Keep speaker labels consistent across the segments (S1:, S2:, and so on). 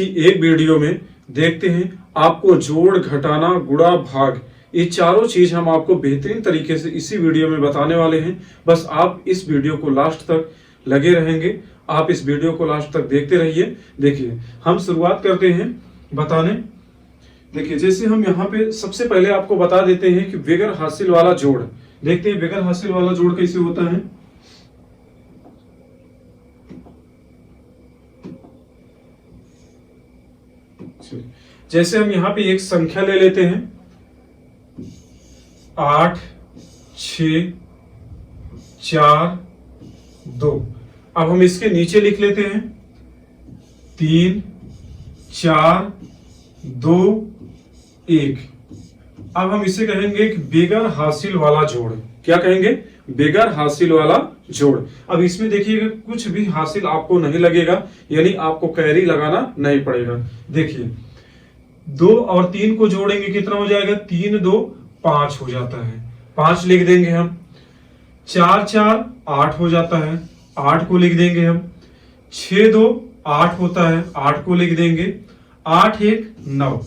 S1: एक वीडियो में देखते हैं आपको जोड़, घटाना, गुणा, भाग ये चारों चीज हम आपको बेहतरीन तरीके से इसी वीडियो में बताने वाले हैं। बस आप इस वीडियो को लास्ट तक लगे रहेंगे, आप इस वीडियो को लास्ट तक देखते रहिए। देखिए हम शुरुआत करते हैं बताने। देखिए जैसे हम यहाँ पे सबसे पहले आपको बता देते हैं कि बगैर हासिल वाला जोड़। देखते हैं बगैर हासिल वाला जोड़ कैसे होता है। जैसे हम यहाँ पे एक संख्या ले लेते हैं 8 6 4 2। अब हम इसके नीचे लिख लेते हैं 3 4 2 1। अब हम इसे कहेंगे कि बेगर हासिल वाला जोड़। क्या कहेंगे? बेगर हासिल वाला जोड़। अब इसमें देखिएगा कुछ भी हासिल आपको नहीं लगेगा, यानी आपको कैरी लगाना नहीं पड़ेगा। देखिए 2 और 3 को जोड़ेंगे कितना हो जाएगा? 3 2 5 हो जाता है, 5 लिख देंगे हम। 4 4 8 हो जाता है, 8 को लिख देंगे हम। 6 2 8 होता है, 8 को लिख देंगे। 8 1 9।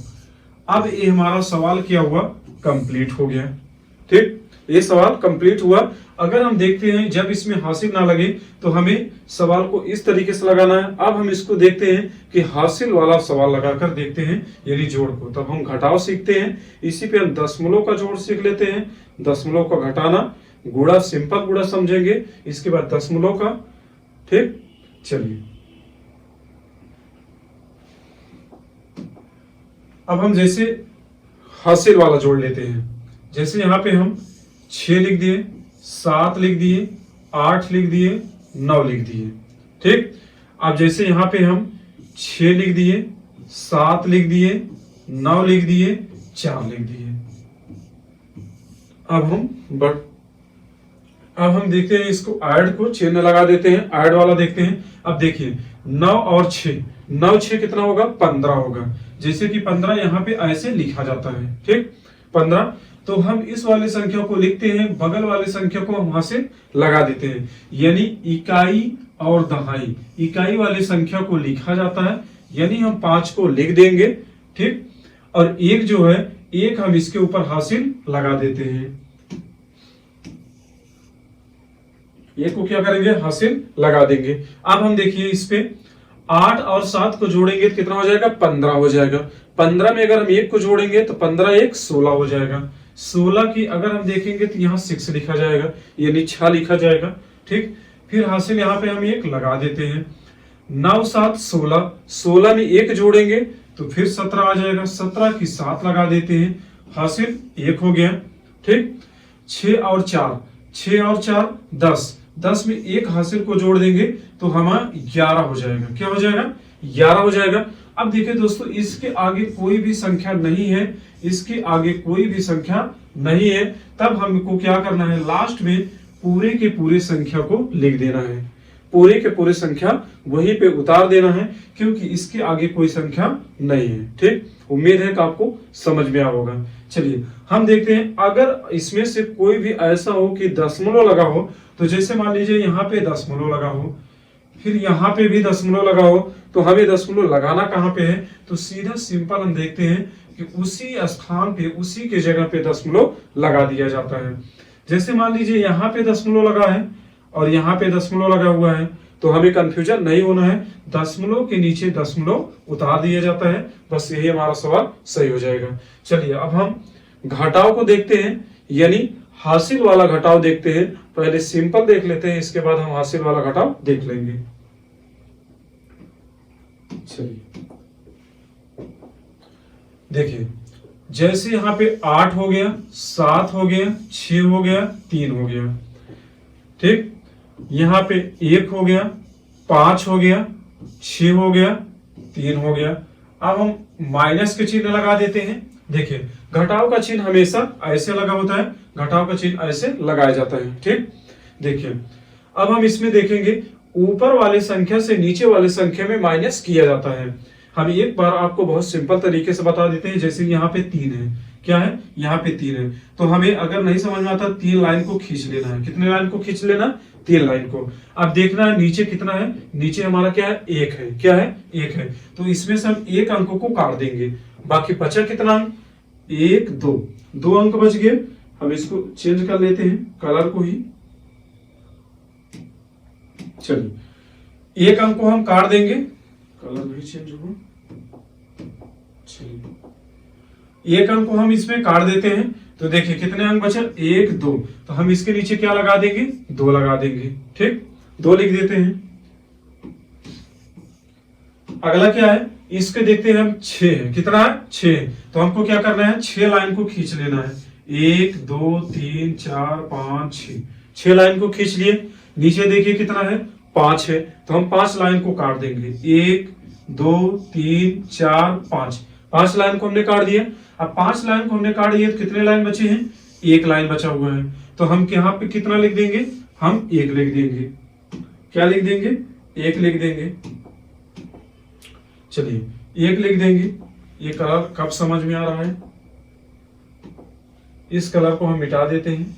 S1: अब ये हमारा सवाल क्या हुआ? कंप्लीट हो गया। ठीक, ये सवाल कंप्लीट हुआ। अगर हम देखते हैं जब इसमें हासिल ना लगे तो हमें सवाल को इस तरीके से लगाना है। अब हम इसको देखते हैं कि हासिल वाला सवाल लगाकर देखते हैं, यानी जोड़ को। तब हम घटाव सीखते हैं। इसी पे हम दशमलव का जोड़ सीख लेते हैं, दशमलव का घटाना, गुणा सिंपल गुणा समझेंगे, इसके बाद दशमलव का। ठीक, चलिए अब हम जैसे हासिल वाला जोड़ लेते हैं। जैसे यहाँ पे हम 6 लिख दिए, 7 लिख दिए, 8 लिख दिए, 9 लिख दिए। ठीक, अब जैसे यहाँ पे हम 6 लिख दिए, 7 लिख दिए, 9 लिख दिए, 4 लिख दिए। अब हम देखते हैं इसको ऐड को चिन्ह लगा देते हैं, ऐड वाला देखते हैं। अब देखिए 9 और 6, 9 6 कितना होगा? 15 होगा। जैसे कि 15 यहाँ पे ऐसे लिखा जाता है। ठीक, 15। तो हम इस वाले संख्या को लिखते हैं, बगल वाले संख्या को हम वहां से लगा देते हैं, यानी इकाई और दहाई। इकाई वाली संख्या को लिखा जाता है, यानी हम 5 को लिख देंगे। ठीक, और एक जो है, एक हम इसके ऊपर हासिल लगा देते हैं। एक को क्या करेंगे? हासिल लगा देंगे। अब हम देखिए इस पे 8 और 7 को जोड़ेंगे तो कितना हो जाएगा? 15 हो जाएगा। 15 में अगर हम 1 को जोड़ेंगे तो 15 1 16 हो जाएगा। 16 की अगर हम देखेंगे तो यहाँ 6 लिखा जाएगा, यानी 6 लिखा जाएगा। ठीक, फिर हासिल यहाँ पे हम 1 लगा देते हैं। 9 7 16, 16 में 1 जोड़ेंगे तो फिर 17 आ जाएगा। 17 की 7 लगा देते हैं, हासिल 1 हो गया। ठीक, 6 और 4, 6 और 4 10, 10 में 1 हासिल को जोड़ देंगे तो हमारा 11 हो जाएगा। क्या हो जाएगा? 11 हो जाएगा। अब देखिए दोस्तों, इसके आगे कोई भी संख्या नहीं है, इसके आगे कोई भी संख्या नहीं है। तब हमको क्या करना है? लास्ट में पूरे के पूरे संख्या को लिख देना है, पूरे के पूरे संख्या वहीं पे उतार देना है, क्योंकि इसके आगे कोई संख्या नहीं है। ठीक, उम्मीद है कि आपको समझ में आ होगा। चलिए हम देखते हैं, अगर इसमें से कोई भी ऐसा हो कि दशमलव लगा हो, तो जैसे मान लीजिए यहाँ पे दशमलव लगा हो, फिर यहाँ पे भी दशमलव लगा हो, तो हमें दशमलव लगाना कहाँ पे है? तो सीधा सिंपल हम देखते हैं कि उसी स्थान पे, उसी के जगह पे दशमलव लगा दिया जाता है। जैसे मान लीजिए यहाँ पे दशमलव लगा है और यहाँ पे दशमलव लगा हुआ है, तो हमें कंफ्यूजन नहीं होना है। दशमलव के नीचे दशमलव उतार दिया जाता है, बस यही हमारा सवाल सही हो जाएगा। चलिए अब हम घटाव को देखते हैं, यानी हासिल वाला घटाव देखते हैं। पहले सिंपल देख लेते हैं, इसके बाद हम हासिल वाला घटाव देख लेंगे। चलिए देखिए, जैसे यहाँ पे 8 हो गया, 7 हो गया, 6 हो गया, 3 हो गया। ठीक, यहाँ पे 1 हो गया, 5 हो गया, 6 हो गया, 3 हो गया। अब हम माइनस के चिन्ह लगा देते हैं। देखिए घटाव का चिन्ह हमेशा ऐसे लगा होता है, घटाव का चिन्ह ऐसे लगाया जाता है। ठीक, देखिए अब हम इसमें देखेंगे ऊपर वाले संख्या से नीचे वाले संख्या में माइनस किया जाता है। हम एक बार आपको बहुत सिंपल तरीके से बता देते हैं। जैसे यहाँ पे 3 है, क्या है? यहाँ पे 3 है, तो हमें अगर नहीं समझ में आता 3 लाइन को खींच लेना है। कितने लाइन को खींच लेना? 3 लाइन को। अब देखना है नीचे कितना है, नीचे हमारा क्या है, 1 है, क्या है, 1 है। तो इसमें से हम 1 अंक को काट देंगे, बाकी बचा कितना अंक, 1 2, 2 अंक बच गए। हम इसको चेंज कर लेते हैं कलर को ही, चलिए 1 अंक को हम काट देंगे, कलर भी चेंज होगा। चलिए 1 अंक को हम इसमें काट देते हैं, तो देखिए कितने अंक बचे, 1 2, तो हम इसके नीचे क्या लगा देंगे, 2 लगा देंगे, ठीक, 2 लिख देते हैं। अगला क्या है, इसके देखते हैं हम 6 है, कितना है, 6, तो हमको क्या करना है, 6 लाइन को खींच लेना है, 1 2 3 4 5 6, 6 लाइन को खींच लिए। नीचे देखिए कितना है, 5 है, तो हम 5 लाइन को काट देंगे, 1 2 3 4 5, 5 लाइन को हमने काट दिया। अब 5 लाइन को हमने काट दिया तो कितने लाइन बचे हैं, 1 लाइन बचा हुआ है, तो हम यहाँ पे कितना लिख देंगे, हम 1 लिख देंगे, क्या लिख देंगे, 1 लिख देंगे। चलिए 1 लिख देंगे। ये कलर कब समझ में आ रहा है, इस कलर को हम मिटा देते हैं,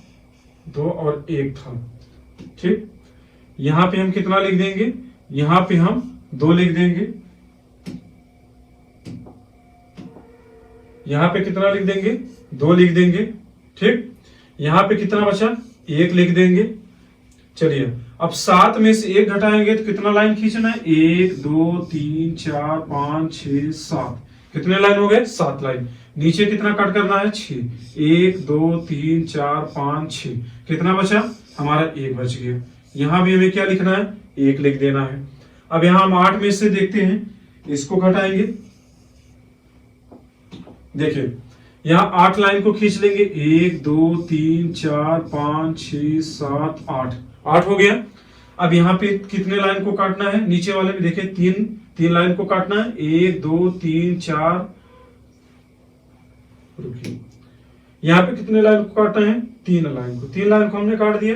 S1: 2 और 1 था, ठीक। यहां पे हम कितना लिख देंगे, यहां पे हम 2 लिख देंगे, यहां पे कितना लिख देंगे, 2 लिख देंगे, ठीक। यहां पे कितना बचा, 1 लिख देंगे। चलिए अब 7 में से 1 घटाएंगे तो कितना लाइन खींचना है, 1 2 3 4 5 6 7, कितने लाइन हो गए, 7 लाइन। नीचे कितना कट करना है, 6, 1 2 3 4 5 6, कितना बचा हमारा, 1 बच गया। यहां भी हमें क्या लिखना है, 1 लिख देना है। अब यहां हम 8 में से देखते हैं, इसको घटाएंगे, देखिए यहां 8 लाइन को खींच लेंगे, 1 2 3 4 5 6 7 8, 8 हो गया। अब यहाँ पे कितने लाइन को काटना है, नीचे वाले में देखिए 3 लाइन को काटना है, 1 2 3 4, रुकिए यहाँ पे कितने लाइन को काटना है, 3 लाइन को, 3 लाइन को हमने काट दिया।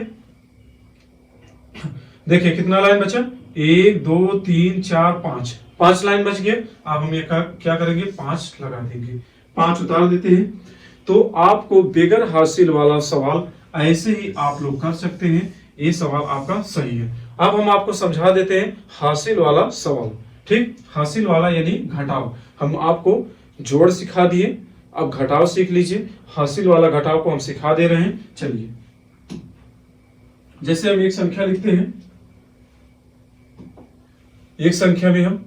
S1: देखिए कितना लाइन बचा, 1 2 3 4 5, 5 लाइन बच गए। अब हम ये क्या करेंगे, 5 लगा देंगे, 5 उतार देते हैं। तो आपको बेगर हासिल वाला सवाल ऐसे ही आप लोग कर सकते हैं, ये सवाल आपका सही है। अब हम आपको समझा देते हैं हासिल वाला सवाल, ठीक। हासिल वाला यानी घटाव, हम आपको जोड़ सिखा दिए, अब घटाव सीख लीजिए। हासिल वाला घटाव को हम सिखा दे रहे हैं। चलिए जैसे हम एक संख्या लिखते हैं, एक संख्या में हम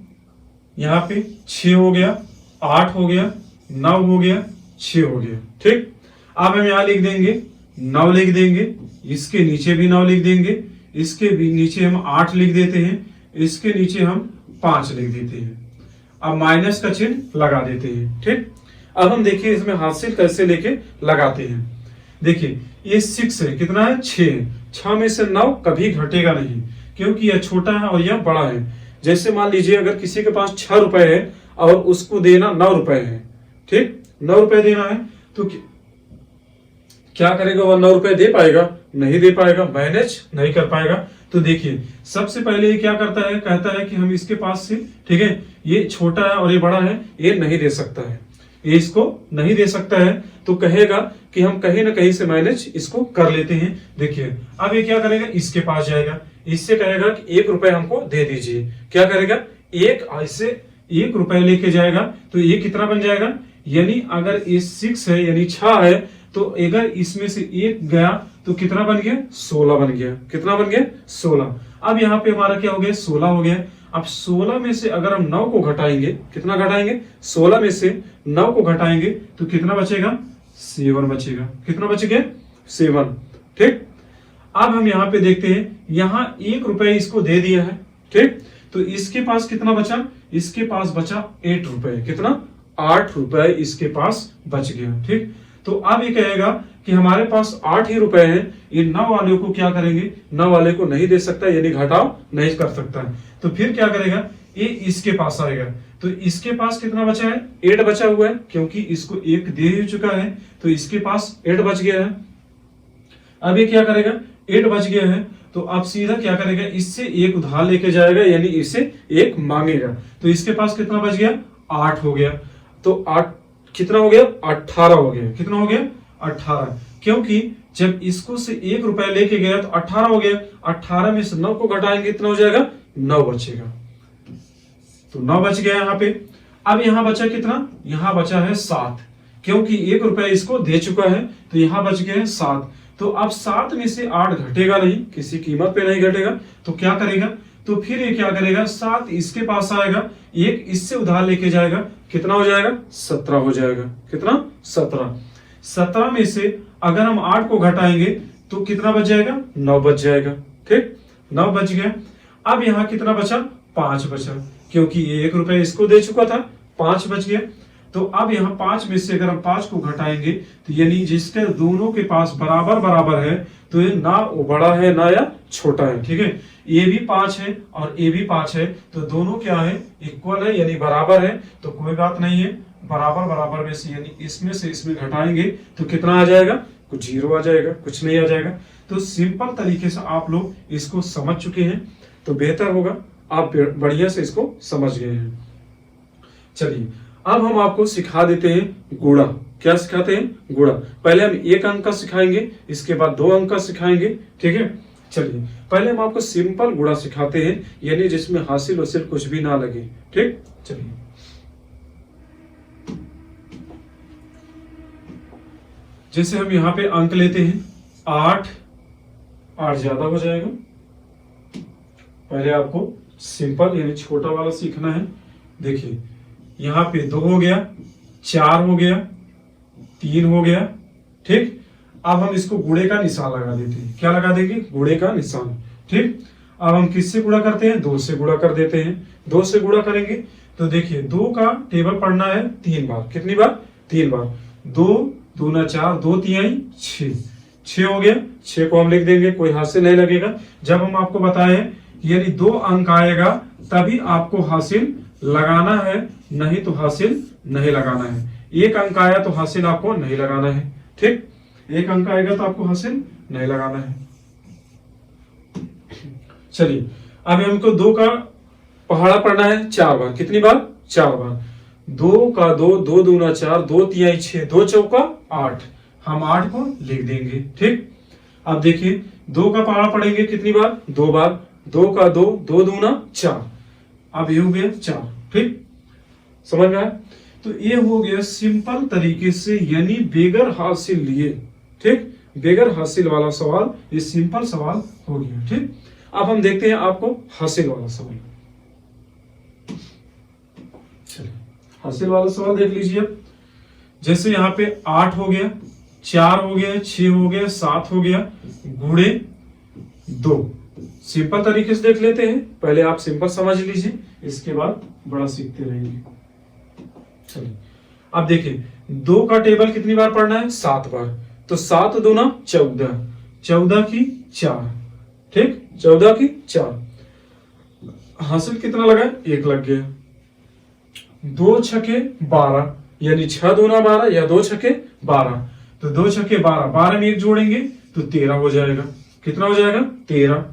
S1: यहाँ पे 6 हो गया, 8 हो गया, 9 हो गया, 6 हो गया, ठीक। अब हम यहाँ लिख देंगे 9 लिख देंगे, इसके नीचे भी 9 लिख देंगे, इसके भी नीचे हम 8 लिख देते हैं, इसके नीचे हम 5 लिख देते हैं। अब माइनस का चिन्ह लगा देते हैं, ठीक। अब हम देखिए इसमें हासिल कैसे लेके लगाते हैं। देखिए ये 6 है, कितना है, 6 है, 6 में से 9 कभी घटेगा नहीं, क्योंकि यह छोटा है और यह बड़ा है। जैसे मान लीजिए अगर किसी के पास 6 रुपए है और उसको देना 9 रुपए है, ठीक, 9 रुपए देना है, तो क्या करेगा, वह 9 रुपए दे पाएगा, नहीं दे पाएगा, मैनेज नहीं कर पाएगा। तो देखिए सबसे पहले ये क्या करता है, कहता है कि हम इसके पास से, ठीक है, ये छोटा है और ये बड़ा है, ये नहीं दे सकता है, ये इसको नहीं दे सकता है, तो कहेगा कि हम कहीं ना कहीं से मैनेज इसको कर लेते हैं। देखिए अब ये क्या करेगा, इसके पास जाएगा, इससे कहेगा कि 1 रुपए हमको दे दीजिए, क्या करेगा, एक ऐसे 1 रुपए लेके जाएगा, तो ये कितना बन जाएगा, यानी अगर ये 6 है यानी 6 है, तो अगर इसमें से 1 गया तो कितना बन गया, 16 बन गया, कितना बन गया, 16। अब यहाँ पे हमारा क्या हो गया, 16 हो गया। अब 16 में से अगर हम 9 को घटाएंगे, कितना घटाएंगे, 16 में से 9 को घटाएंगे तो कितना बचेगा, 7 बचेगा, कितना बच गया, 7, ठीक। अब हम यहाँ पे देखते हैं, यहाँ 1 रुपए इसको दे दिया है, ठीक, तो इसके पास कितना बचा, इसके पास बचा 8 रुपए, कितना, 8 रुपए इसके पास बच गया, ठीक। तो अब ये कहेगा कि हमारे पास 8 ही रुपए हैं, ये 9 वाले को क्या करेंगे, 9 वाले को नहीं दे सकता, यानी घटाव नहीं कर सकता है। तो फिर क्या करेगा, ये इसके पास आएगा, तो इसके पास कितना बचा है, 8 बचा हुआ है, क्योंकि इसको 1 दे ही चुका है, तो इसके पास 8 बच गया है। अब ये क्या करेगा, 8 बच गया है, तो अब सीधा क्या करेगा, इससे 1 उधार लेके जाएगा, यानी इससे 1 मांगेगा, तो इसके पास कितना बच गया, 8 हो गया। तो 8 कितना हो गया, 18 हो गया, कितना हो गया, 18, क्योंकि जब इसको से 1 रुपया लेके गया तो 18 हो गया, 18 में से 9 को घटाएंगे कितना हो जाएगा, 9 बचेगा। तो 9 बच गया यहाँ पे। अब यहाँ बचा कितना, यहाँ बचा है 7, क्योंकि 1 रुपया इसको दे चुका है तो यहाँ बच गया है 7। तो अब 7 में से 8 घटेगा नहीं, किसी कीमत पे नहीं घटेगा, तो क्या करेगा, तो फिर ये क्या करेगा, 7 इसके पास आएगा, 1 इससे उधार लेके जाएगा, कितना हो जाएगा, 17 हो जाएगा। कितना, 17। 17 में से अगर हम 8 को घटाएंगे तो कितना बच जाएगा, 9 बच जाएगा। ठीक, 9 बच गया। अब यहाँ कितना बचा, 5 बचा, क्योंकि ये 1 रुपया इसको दे चुका था, 5 बच गया। तो अब यहाँ 5 में से अगर हम 5 को घटाएंगे तो यानी जिसके दोनों के पास बराबर बराबर है, तो ये ना वो बड़ा है ना या छोटा है। ठीक है, ये भी 5 है और ये भी 5 है, तो दोनों क्या है, इक्वल है यानी बराबर है, तो कोई बात नहीं है। बराबर बराबर में से यानी इसमें से इसमें घटाएंगे तो कितना आ जाएगा, कुछ 0 आ जाएगा, कुछ नहीं आ जाएगा। तो सिंपल तरीके से आप लोग इसको समझ चुके हैं तो बेहतर होगा, आप बढ़िया से इसको समझ गए हैं। चलिए अब हम आपको सिखा देते हैं गुणा। क्या सिखाते हैं, गुणा। पहले हम 1 अंक का सिखाएंगे, इसके बाद 2 अंक का सिखाएंगे। ठीक है, चलिए पहले हम आपको सिंपल गुणा सिखाते हैं, यानी जिसमें हासिल वसिल कुछ भी ना लगे। ठीक, चलिए जैसे हम यहाँ पे अंक लेते हैं 8 ज्यादा हो जाएगा। पहले आपको सिंपल यानी छोटा वाला सीखना है। देखिए यहाँ पे 2 हो गया, 4 हो गया, 3 हो गया। ठीक, अब हम इसको गुणे का निशान लगा देते हैं। क्या लगा देंगे, गुणे का निशान। ठीक, अब हम किससे गुणा करते हैं, 2 से गुणा कर देते हैं। 2 से गुणा करेंगे तो देखिए 2 का टेबल पढ़ना है 3 बार। कितनी बार, 3 बार। 2 दूना 4, 2 तिहाई 6, 6 हो गया। 6 को हम लिख देंगे, कोई हासिल नहीं लगेगा। जब हम आपको बताए यानी 2 अंक आएगा तभी आपको हासिल लगाना है, नहीं तो हासिल नहीं लगाना है। 1 अंक आया तो हासिल आपको नहीं लगाना है। ठीक, 1 अंक आएगा तो आपको हासिल नहीं लगाना है। चलिए अब हमको 2 का पहाड़ा पढ़ना है 4 बार। कितनी बार, 4 बार। 2 का 2, 2 दूना 4, 2 तिहाई 6, 2 चौका 8। हम 8 को लिख देंगे। ठीक, अब देखिए 2 का पहाड़ा पढ़ेंगे कितनी बार, 2 बार। 2 का 2, 2 दूना 4। अब ये हो गया 4। ठीक, समझ में आया। तो ये हो गया सिंपल तरीके से यानी बेगर हासिल लिए। ठीक, बेगर हासिल वाला सवाल, ये सिंपल सवाल हो गया। ठीक, अब हम देखते हैं आपको हासिल वाला सवाल। चलिए हासिल वाला सवाल देख लीजिए। अब जैसे यहाँ पे 8 हो गया, 4 हो गया, 6 हो गया, 7 हो गया, गुणे 2। सिंपल तरीके से देख लेते हैं। पहले आप सिंपल समझ लीजिए, इसके बाद बड़ा सीखते रहेंगे। चलिए अब देखिए 2 का टेबल कितनी बार पढ़ना है, 7 बार। तो 7 दूना 14, 14 की 4। ठीक, 14 की 4। हासिल कितना लगा, 1 लग गया। 2 छके 12 यानी 6 दूना 12 या 2 छके 12। तो 2 छके 12, 12 में 1 जोड़ेंगे तो 13 हो जाएगा। कितना हो जाएगा, 13।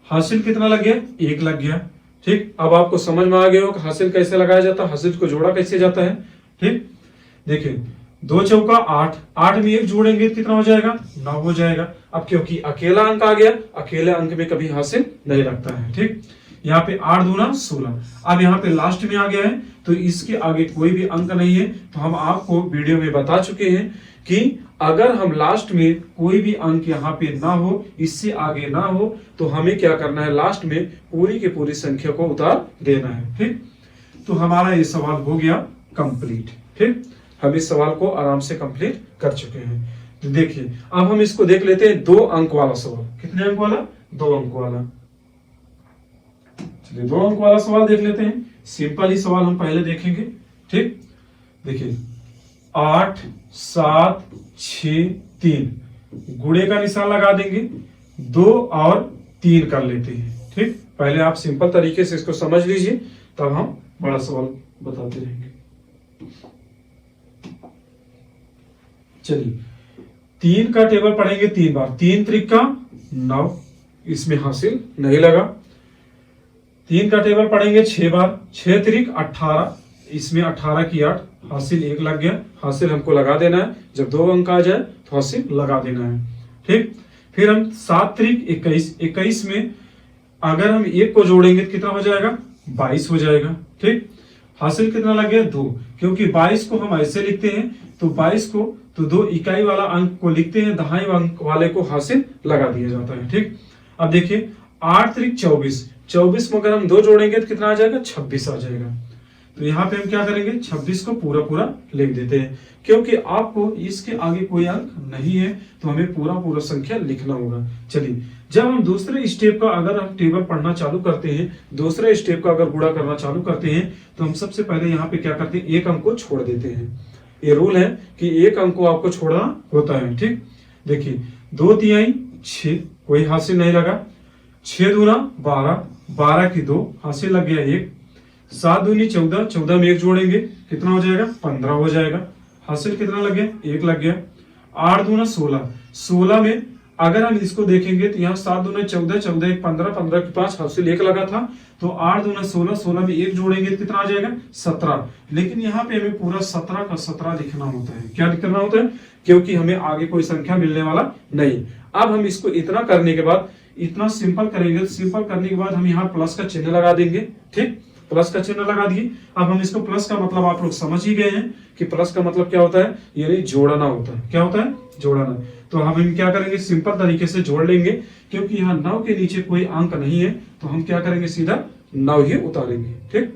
S1: हासिल कितना लग गया, 1 लग गया। ठीक, अब आपको समझ में आ गया हो कि हासिल कैसे लगाया जाता है, हासिल को जोड़ा कैसे जाता है। ठीक, देखिए 2 चौका 8, 8 में 1 जोड़ेंगे कितना हो जाएगा, 9 हो जाएगा। अब क्योंकि अकेला अंक आ गया, अकेले अंक में कभी हासिल नहीं लगता है। ठीक, यहाँ पे 8 दूना 16। अब यहाँ पे लास्ट में आ गया है तो इसके आगे कोई भी अंक नहीं है। तो हम आपको वीडियो में बता चुके हैं कि अगर हम लास्ट में कोई भी अंक यहाँ पे ना हो, इससे आगे ना हो, तो हमें क्या करना है, लास्ट में पूरी की पूरी संख्या को उतार देना है। ठीक, तो हमारा ये सवाल हो गया कंप्लीट। ठीक, हम इस सवाल को आराम से कंप्लीट कर चुके हैं। तो देखिए अब हम इसको देख लेते हैं 2 अंक वाला सवाल। कितने अंक वाला, 2 अंक वाला। चलिए 2 अंक वाला सवाल देख लेते हैं। सिंपल ही सवाल हम पहले देखेंगे। ठीक, देखिए 8 7 6 3, गुणे का निशान लगा देंगे, 2 और 3 कर लेते हैं। ठीक, पहले आप सिंपल तरीके से इसको समझ लीजिए, तब हम बड़ा सवाल बताते रहेंगे। चलिए 3 का टेबल पढ़ेंगे 3 बार। 3 त्रिका 9, इसमें हासिल नहीं लगा। 3 का टेबल पढ़ेंगे 6 बार। 6 त्रिक 18, इसमें 18 की 8, हासिल 1 लग गया। हासिल हमको लगा देना है, जब 2 अंक आ जाए तो हासिल लगा देना है। ठीक। फिर हम 7 त्रिक 21, 21 में अगर हम 1 को जोड़ेंगे तो कितना हो जाएगा, 22 हो जाएगा। ठीक, हासिल कितना लग गया, 2, क्योंकि 22 को हम ऐसे लिखते हैं तो 22 को तो 2 इकाई वाला अंक को लिखते हैं, दहाई अंक वाले को हासिल लगा दिया जाता है। ठीक, अब देखिए 8 त्रिक 24, 24 में अगर हम 2 जोड़ेंगे तो कितना आ जाएगा, 26 आ जाएगा। तो यहाँ पे हम क्या करेंगे, 26 को पूरा पूरा लिख देते हैं, क्योंकि आपको इसके आगे कोई अंक नहीं है तो हमें पूरा पूरा संख्या लिखना होगा। चलिए, जब हम दूसरे स्टेप का अगर हम टेबल पढ़ना चालू करते हैं, दूसरे स्टेप का अगर गुणा करना चालू करते हैं तो हम सबसे पहले यहाँ पे क्या करते हैं, एक अंक को छोड़ देते हैं। ये रूल है कि एक अंक को आपको छोड़ना होता है। ठीक, देखिए 2 तिहाई 6, कोई हासिल नहीं लगा। 6 दूना 12, 12 की 2 हासिल लग गया 1। 7 दूनी 14, 14 में 1 जोड़ेंगे कितना हो जाएगा, 15 हो जाएगा। हासिल कितना लग गया, 1 लग गया। 8 दूना 16, 16 में अगर हम इसको देखेंगे तो यहाँ 7 दूना 14, 14 1 15, 15 की 5 हासिल 1 लगा था। तो 8 दूना 16, 16 में 1 जोड़ेंगे तो कितना आ जाएगा, 17। लेकिन यहाँ पे हमें पूरा 17 का 17 लिखना होता है। क्या लिखना होता है, क्योंकि हमें आगे कोई संख्या मिलने वाला नहीं। अब हम इसको इतना करने के बाद, इतना सिंपल करेंगे, सिंपल करने के बाद हम यहाँ प्लस का चिन्ह लगा देंगे। ठीक, प्लस का चिन्ह लगा दिए। अब हम इसको, प्लस का मतलब आप लोग समझ ही गए हैं कि प्लस का मतलब क्या होता है, यानी जोड़ना होता है। क्या होता है, जोड़ना। तो हम क्या करेंगे, सिंपल तरीके से जोड़ लेंगे, क्योंकि यहाँ 9 के नीचे कोई अंक नहीं है तो हम क्या करेंगे, सीधा 9 ही उतारेंगे। ठीक,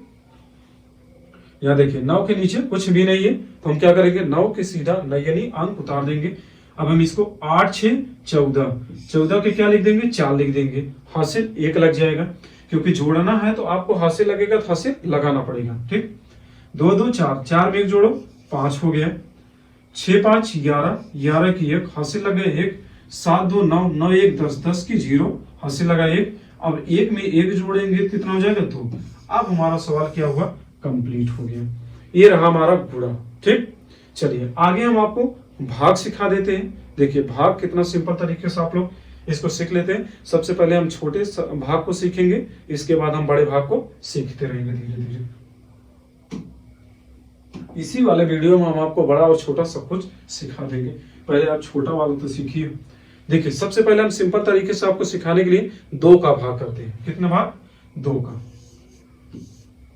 S1: यहाँ देखिए 9 के नीचे कुछ भी नहीं है तो हम क्या करेंगे, 9 के सीधा यानी अंक उतार देंगे। अब हम इसको 8 6 14, 14 के क्या लिख देंगे, 4 लिख देंगे। हासिल 1 लग जाएगा, क्योंकि जोड़ना है तो आपको हासिल लगेगा तो हासिल लगाना पड़ेगा। ठीक, 2 2 4, 4 में 1 जोड़ो 5 हो गया। 6 5 11, 11 की 1 हासिल लग गया 1। 7 2 9, 9 1 10, 10 की 0 हासिल लगा 1। अब 1 में 1 जोड़ेंगे कितना हो जाएगा, 2। अब हमारा सवाल क्या हुआ, कंप्लीट हो गया। ये रहा हमारा गुणा। ठीक, चलिए आगे हम आपको भाग सिखा देते हैं। देखिए भाग कितना सिंपल तरीके से आप लोग इसको सीख लेते हैं। सबसे पहले हम छोटे भाग को सीखेंगे, इसके बाद हम बड़े भाग को सीखते रहेंगे धीरे धीरे। इसी वाले वीडियो में हम आपको बड़ा और छोटा सब कुछ सिखा देंगे। पहले आप छोटा वाला तो सीखिए। देखिए सबसे पहले हम सिंपल तरीके से आपको सिखाने के लिए 2 का भाग करते हैं। कितना भाग, 2 का।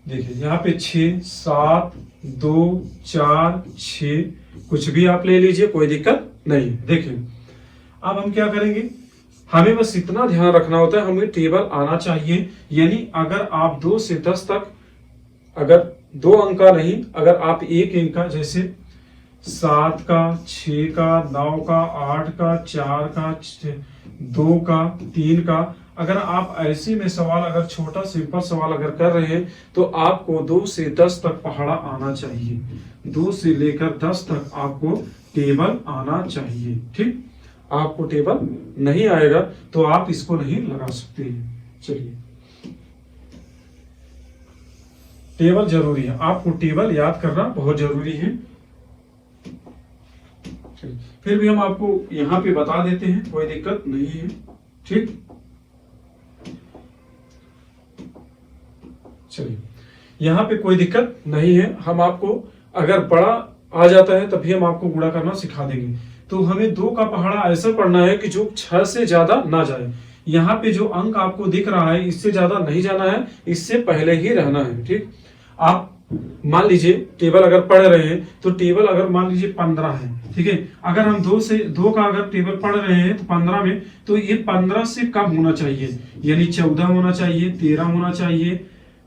S1: देखिए यहाँ पे 6 7 2 4 6, कुछ भी आप ले लीजिए, कोई दिक्कत नहीं। देखिए अब हम क्या करेंगे, हमें बस इतना ध्यान रखना होता है, हमें टेबल आना चाहिए। यानी अगर आप 2 से 10 तक, अगर 2 अंक का नहीं, अगर आप 1 अंक का, जैसे 7 का 6 का 9 का 8 का 4 का 2 का 3 का, अगर आप ऐसे में सवाल, अगर छोटा सिंपल सवाल अगर कर रहे हैं तो आपको 2 से 10 तक पहाड़ा आना चाहिए। 2 से लेकर 10 तक आपको टेबल आना चाहिए। ठीक, आपको टेबल नहीं आएगा तो आप इसको नहीं लगा सकते हैं। चलिए, टेबल जरूरी है, आपको टेबल याद करना बहुत जरूरी है। फिर भी हम आपको यहां पे बता देते हैं, कोई दिक्कत नहीं है। ठीक, चलिए यहाँ पे कोई दिक्कत नहीं है। हम आपको अगर बड़ा आ जाता है तभी हम आपको गुणा करना सिखा देंगे। तो हमें 2 का पहाड़ा ऐसा पढ़ना है कि जो 6 से ज्यादा ना जाए। यहाँ पे जो अंक आपको दिख रहा है इससे ज्यादा नहीं जाना है, इससे पहले ही रहना है। ठीक, आप मान लीजिए टेबल अगर पढ़ रहे हैं तो टेबल अगर मान लीजिए 15 है, ठीक है, अगर हम 2 का अगर टेबल पढ़ रहे हैं तो 15 में, तो ये 15 से कम होना चाहिए, यानी 14 होना चाहिए, 13 होना चाहिए,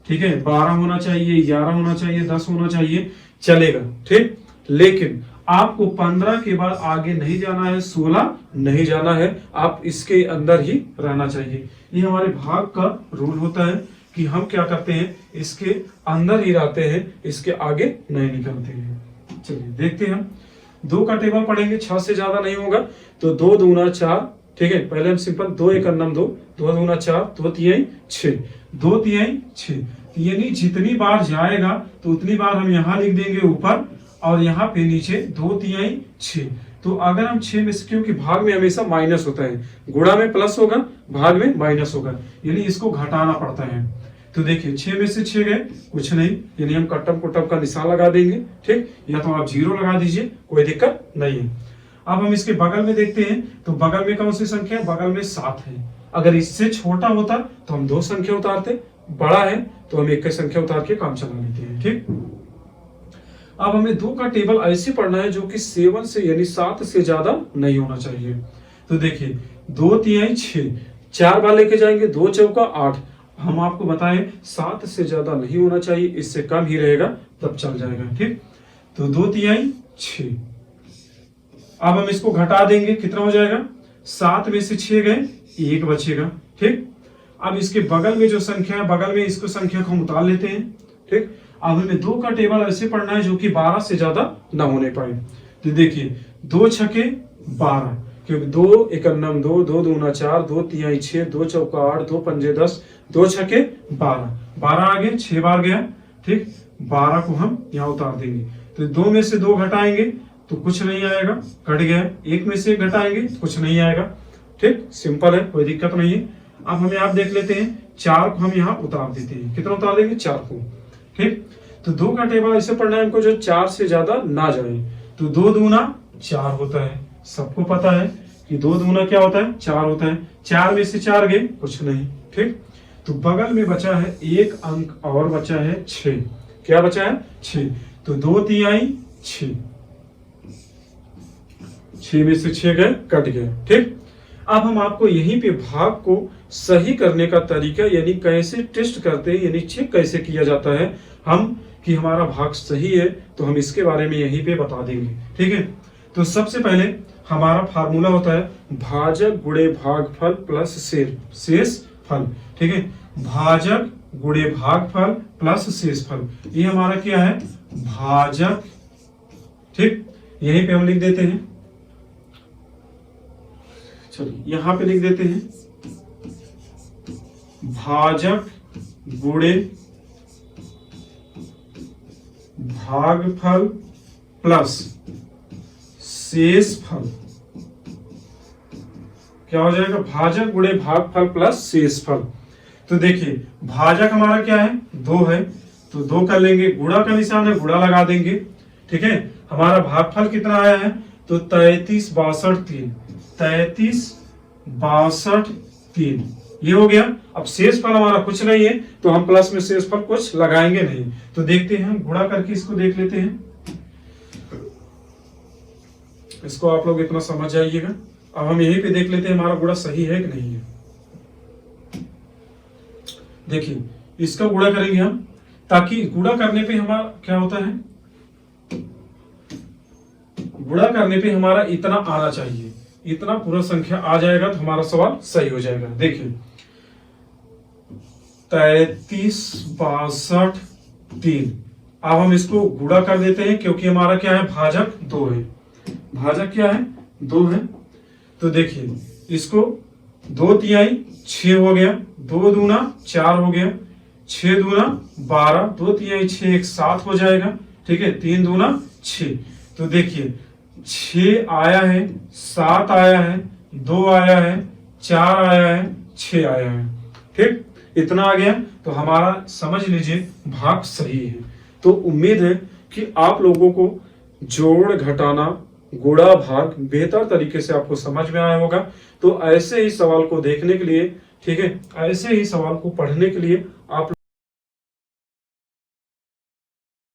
S1: ठीक है, 12 होना चाहिए, 11 होना चाहिए, 10 होना चाहिए, चलेगा। ठीक, लेकिन आपको 15 के बाद आगे नहीं जाना है, 16 नहीं जाना है, आप इसके अंदर ही रहना चाहिए। ये हमारे भाग का रूल होता है कि हम क्या करते हैं, इसके अंदर ही रहते हैं, इसके आगे नहीं निकलते हैं। चलिए देखते हैं, हम 2 का टेबल पढ़ेंगे, 6 से ज्यादा नहीं होगा। तो 2 दूना 4, ठीक है, पहले हम सिंपल 2 1 9 2, 2 दूना 4, 2 तिहाई 6, 2 तिहाई 6, यानी जितनी बार जाएगा तो उतनी बार हम यहाँ लिख देंगे ऊपर, और यहाँ पे नीचे 2 तिहाई 6। तो अगर हम 6 में से, क्योंकि भाग में हमेशा माइनस होता है, गुणा में प्लस होगा, भाग में माइनस होगा, यानी इसको घटाना पड़ता है। तो देखिए 6 में से 6 गए, कुछ नहीं, यानी हम कट्टम कुट्टम का निशान लगा देंगे। ठीक, या तो आप 0 लगा दीजिए, कोई दिक्कत नहीं है। अब हम इसके बगल में देखते हैं, तो बगल में कौन सी संख्या है? बगल में 7 है। अगर इससे छोटा होता तो हम 2 संख्या उतारते, बड़ा है तो हम 1 की संख्या उतार के काम चला लेते हैं। ठीक, अब हमें 2 का टेबल ऐसे पढ़ना है जो कि 7 से यानी 7 से ज्यादा नहीं होना चाहिए। तो देखिए 2 तिहाई 6, 4 बार लेके जाएंगे, 2 चौका 8। हम आपको बताएं 7 से ज्यादा नहीं होना चाहिए, इससे कम ही रहेगा तब चल जाएगा। ठीक, तो 2 तिहाई 6। अब हम इसको घटा देंगे, कितना हो जाएगा? 7 में से 6 गए, 1 बचेगा। ठीक, अब इसके बगल में जो संख्या है, बगल में इसको संख्या को हम उतार लेते हैं। ठीक, अब हमें 2 का टेबल ऐसे पढ़ना है जो कि 12 से ज्यादा ना होने पाए। तो देखिए 2 छके 12, क्योंकि 2 एकम 2, 2 दूना 4, 2 तिहाई 6, 2 चौका 8, 2 पंजे 10, 2 छके 12, 12 आगे 6 बार गया। ठीक, 12 को हम यहाँ उतार देंगे। तो 2 में से 2 घटाएंगे तो कुछ नहीं आएगा, कट गया। 1 में से 1 घटाएंगे तो कुछ नहीं आएगा। ठीक, सिंपल है, कोई दिक्कत नहीं है। अब हमें आप देख लेते हैं, 4 को हम यहाँ उतार देते हैं। कितना उतार देंगे? 4 को। ठीक, तो 2 का टेबल ऐसे पढ़ना है हमको जो 4 से ज्यादा ना जाए। तो 2 दूना 4 होता है, सबको पता है कि 2 दूना क्या होता है? 4 होता है। 4 में से 4 गए, कुछ नहीं। ठीक, तो बगल में बचा है 1 अंक और बचा है 6। क्या बचा है? 6। तो 2 तिहाई 6, 6 में से 6 गए, कट गए। ठीक, अब हम आपको यहीं पे भाग को सही करने का तरीका यानी कैसे टेस्ट करते हैं, यानी चेक कैसे किया जाता है हम कि हमारा भाग सही है, तो हम इसके बारे में यहीं पे बता देंगे। ठीक है, तो सबसे पहले हमारा फार्मूला होता है भाजक गुणे भागफल प्लस शेष फल। ठीक है, भाजक गुणे भागफल प्लस शेषफल, ये हमारा क्या है? भाजक। ठीक, यहीं पे हम लिख देते हैं, चलिए यहां पे लिख देते हैं भाजक गुणे भागफल प्लस शेषफल। क्या हो जाएगा? भाजक गुणे भागफल प्लस शेषफल। तो देखिए भाजक हमारा क्या है? 2 है, तो 2 कर लेंगे, गुणा का निशान है, गुणा लगा देंगे। ठीक है, हमारा भागफल कितना आया है? तो 33 62 3, 33 62 3, ये हो गया। अब शेषफल हमारा कुछ नहीं है, तो हम प्लस में शेषफल कुछ लगाएंगे नहीं। तो देखते हैं, गुणा करके इसको देख लेते हैं। इसको आप लोग इतना समझ जाइएगा। अब हम यहीं पे देख लेते हैं हमारा गुणा सही है कि नहीं है। देखिए इसका गुणा करेंगे हम, ताकि गुणा करने पे हमारा क्या होता है? गुणा करने पे हमारा इतना आना चाहिए, इतना पूरा संख्या आ जाएगा तो हमारा सवाल सही हो जाएगा। देखिए 33 62 3, अब हम इसको गुणा कर देते हैं क्योंकि हमारा क्या है? भाजक 2 है। भाजक क्या है? 2 है। तो देखिए इसको 2 तिहाई 6 हो गया, 2 दूना 4 हो गया, 6 दूना 12, 2 तिहाई 6 1 7 हो जाएगा। ठीक है, 3 दूना 6। तो देखिए 6 आया है, 7 आया है, 2 आया है, 4 आया है, 6 आया है। ठीक, इतना आ गया तो हमारा समझ लीजिए भाग सही है। तो उम्मीद है कि आप लोगों को जोड़ घटाना गुणा भाग बेहतर तरीके से आपको समझ में आया होगा। तो ऐसे ही सवाल को देखने के लिए, ठीक है, ऐसे ही सवाल को पढ़ने के लिए आप